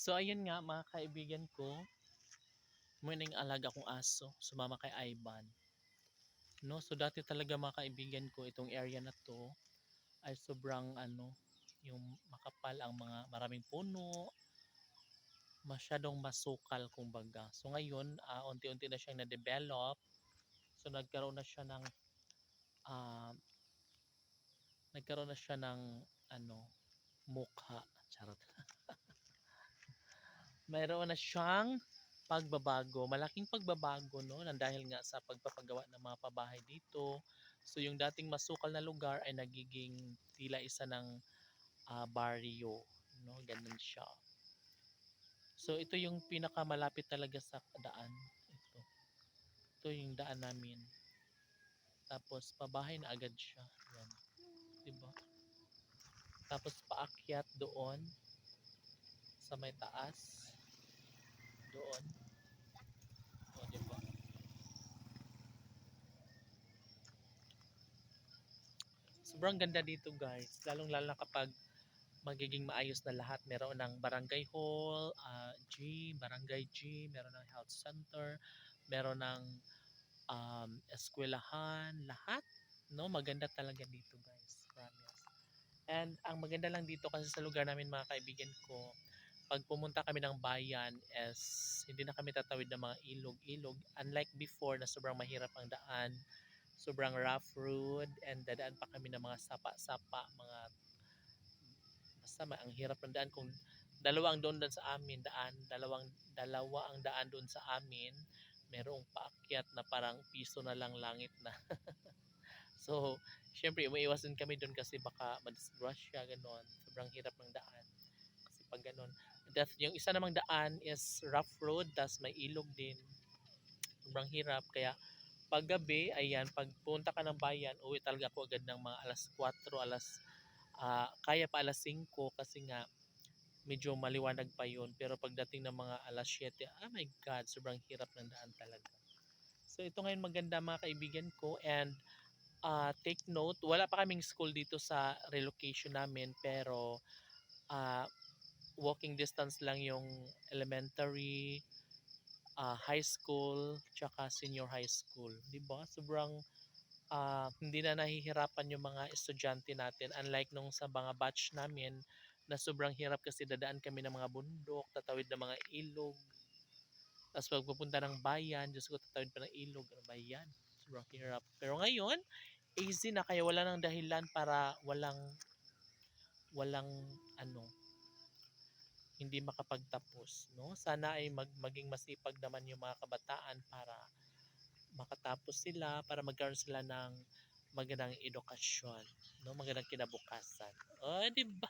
So ayun nga mga kaibigan ko, may ning alaga kong aso, sumama kay Ivan. No, so dati talaga mga kaibigan ko itong area na 'to ay sobrang yung makapal ang mga maraming puno, masyadong masukal kumbaga. So ngayon, unti-unti na siyang na-develop. So ah, nagkaroon na siya ng ano, mukha, charot. Mayroon na siyang pagbabago, malaking pagbabago no, nang dahil nga sa pagpapagawa ng mga pabahay dito. So yung dating masukal na lugar ay nagiging tila isa ng baryo, no, ganun siya. So ito yung pinakamalapit talaga sa daan. Ito yung daan namin. Tapos pabahay na agad siya. Yan, 'di ba? Tapos paakyat doon sa may taas, doon. O, 'di ba? Sobrang ganda dito, guys. Lalong-lalo na kapag magiging maayos na lahat. Meron ng barangay hall, gym, barangay gym, meron ng health center, meron ng eskwelahan, lahat. No, maganda talaga dito, guys. Promise. And ang maganda lang dito kasi sa lugar namin mga kaibigan ko, pag pumunta kami ng bayan is hindi na kami tatawid ng mga ilog-ilog. Unlike before na sobrang mahirap ang daan, sobrang rough road, and dadaan pa kami ng mga sapa-sapa, mga basta ang hirap ng daan. Kung dalawa ang doon sa amin daan, dalawa ang daan doon sa amin, merong paakyat na parang piso na lang langit na. So, syempre umiiwas din kami doon kasi baka madisgrasya ganon. Sobrang hirap ng daan. Kasi pag ganon, yung isa namang daan is rough road, tas may ilog din. Sobrang hirap kaya pag gabi, ayan, pag punta ka ng bayan, uwi talaga ako agad ng mga alas 4, kaya pa alas 5 kasi nga medyo maliwanag pa yun. Pero pagdating ng mga alas 7, oh my God, sobrang hirap ng daan talaga. So ito ngayon maganda mga kaibigan ko, and take note, wala pa kaming school dito sa relocation namin, pero uh, walking distance lang yung elementary, high school, tsaka senior high school. 'Di ba? Sobrang hindi na nahihirapan yung mga estudyante natin, unlike nung sa mga batch namin na sobrang hirap kasi dadaan kami ng mga bundok, tatawid ng mga ilog. Tapos pagpupunta ng bayan, Diyos ko, tatawid pa ng ilog. Ano ba yan? Sobrang hirap. Pero ngayon, easy na, kaya wala nang dahilan para walang ano, hindi makapagtapos, no? Sana ay maging masipag naman yung mga kabataan para makatapos sila, para magkaroon sila ng magandang edukasyon, no? Magandang kinabukasan. Oh, di ba?